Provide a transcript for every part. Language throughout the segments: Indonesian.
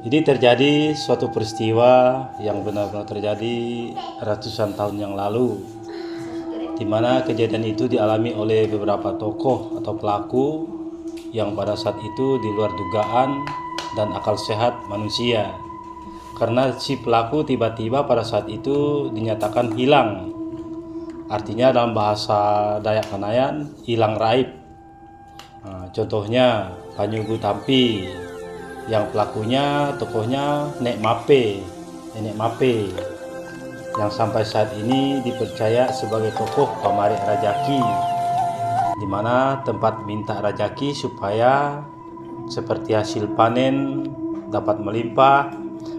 Jadi terjadi suatu peristiwa yang benar-benar terjadi ratusan tahun yang lalu, di mana kejadian itu dialami oleh beberapa tokoh atau pelaku yang pada saat itu di luar dugaan dan akal sehat manusia. Karena si pelaku tiba-tiba pada saat itu dinyatakan hilang. Artinya dalam bahasa Dayak Kanayan, hilang raib. Contohnya Panyugu Tampi, yang pelakunya tokohnya Nenek Mape, yang sampai saat ini dipercaya sebagai tokoh pamarik rajaki, di mana tempat minta rajaki supaya seperti hasil panen dapat melimpah,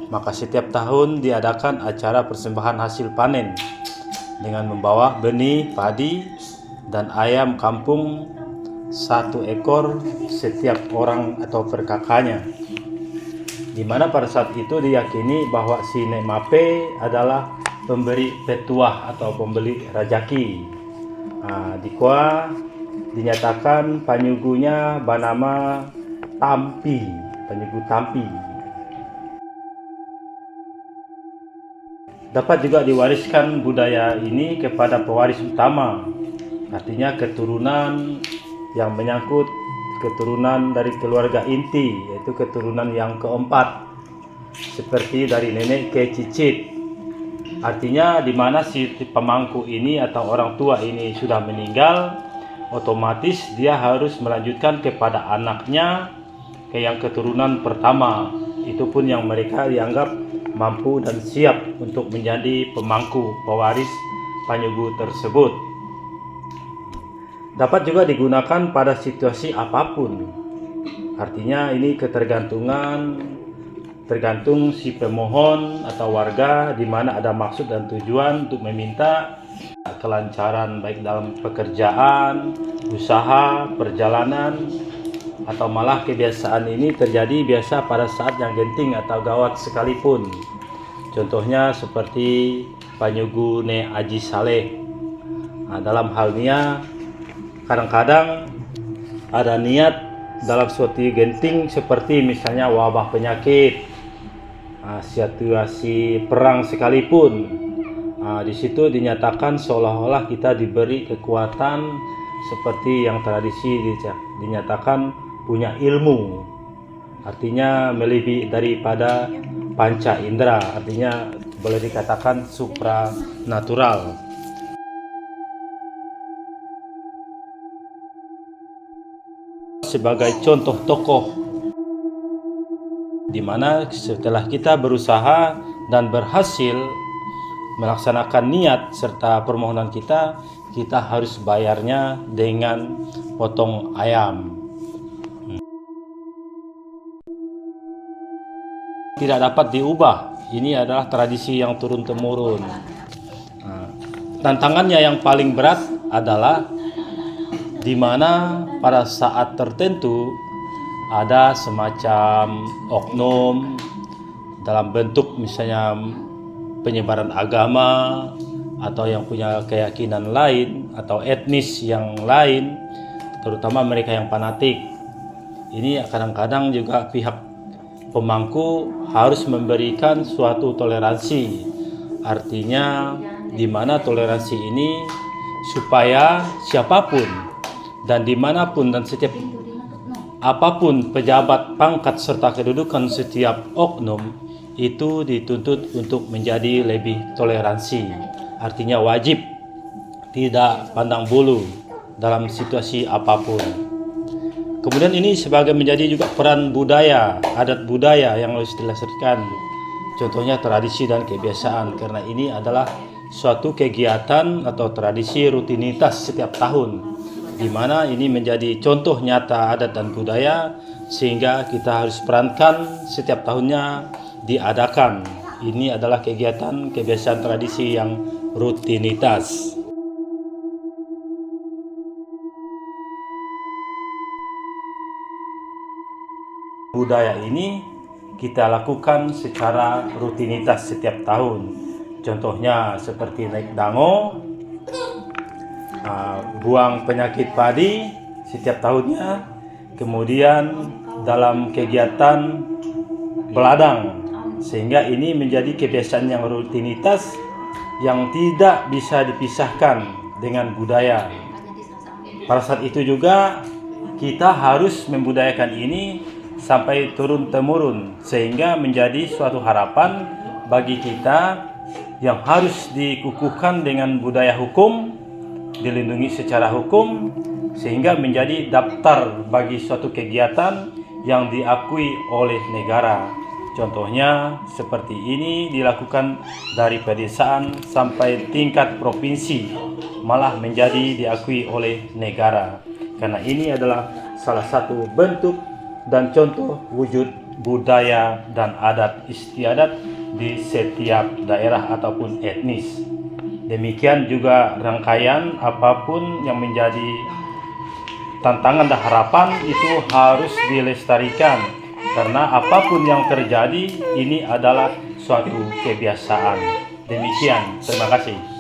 maka setiap tahun diadakan acara persembahan hasil panen dengan membawa benih padi dan ayam kampung 1 ekor setiap orang atau per kakaknya, di mana pada saat itu diyakini bahwa si Nek Mape adalah pemberi petuah atau pembeli rajaki. Dikwa dinyatakan panyugunya bernama Panyugu Tampi. Dapat juga diwariskan budaya ini kepada pewaris utama, artinya keturunan yang menyangkut keturunan dari keluarga inti, yaitu keturunan yang keempat, seperti dari nenek ke cicit. Artinya di mana si pemangku ini atau orang tua ini sudah meninggal, otomatis dia harus melanjutkan kepada anaknya ke yang keturunan pertama, itu pun yang mereka dianggap mampu dan siap untuk menjadi pemangku pewaris Panyugu tersebut. Dapat juga digunakan pada situasi apapun. Artinya ini tergantung si pemohon atau warga, di mana ada maksud dan tujuan untuk meminta kelancaran baik dalam pekerjaan, usaha, perjalanan, atau malah kebiasaan ini terjadi biasa pada saat yang genting atau gawat sekalipun. Contohnya seperti Panyugu Ne Aji Saleh. Dalam halnya kadang-kadang ada niat dalam suatu genting seperti misalnya wabah penyakit, situasi perang sekalipun. Di situ dinyatakan seolah-olah kita diberi kekuatan seperti yang tradisi dinyatakan punya ilmu, artinya melebihi daripada panca indera, artinya boleh dikatakan supranatural. Sebagai contoh tokoh, di mana setelah kita berusaha dan berhasil melaksanakan niat serta permohonan kita harus bayarnya dengan potong ayam. Tidak dapat diubah, ini adalah tradisi yang turun-temurun. Tantangannya yang paling berat adalah di mana pada saat tertentu ada semacam oknum dalam bentuk misalnya penyebaran agama atau yang punya keyakinan lain atau etnis yang lain, terutama mereka yang fanatik. Ini kadang-kadang juga pihak pemangku harus memberikan suatu toleransi, artinya di mana toleransi ini supaya siapapun dan dimanapun dan setiap apapun pejabat pangkat serta kedudukan setiap oknum itu dituntut untuk menjadi lebih toleransi, artinya wajib tidak pandang bulu dalam situasi apapun. Kemudian ini sebagai menjadi juga peran budaya, adat budaya yang harus dilestarikan, contohnya tradisi dan kebiasaan, karena ini adalah suatu kegiatan atau tradisi rutinitas setiap tahun, di mana ini menjadi contoh nyata adat dan budaya, sehingga kita harus perankan setiap tahunnya diadakan. Ini adalah kegiatan kebiasaan tradisi yang rutinitas. Budaya ini kita lakukan secara rutinitas setiap tahun. Contohnya seperti naik dango, buang penyakit padi setiap tahunnya. Kemudian dalam kegiatan beladang, sehingga ini menjadi kebiasaan yang rutinitas yang tidak bisa dipisahkan dengan budaya. Pada saat itu juga kita harus membudayakan ini sampai turun-temurun, sehingga menjadi suatu harapan bagi kita yang harus dikukuhkan dengan budaya hukum, dilindungi secara hukum, sehingga menjadi daftar bagi suatu kegiatan yang diakui oleh negara. Contohnya seperti ini dilakukan dari pedesaan sampai tingkat provinsi, malah menjadi diakui oleh negara. Karena ini adalah salah satu bentuk dan contoh wujud budaya dan adat istiadat di setiap daerah ataupun etnis. Demikian juga rangkaian apapun yang menjadi tantangan dan harapan itu harus dilestarikan, karena apapun yang terjadi ini adalah suatu kebiasaan. Demikian, terima kasih.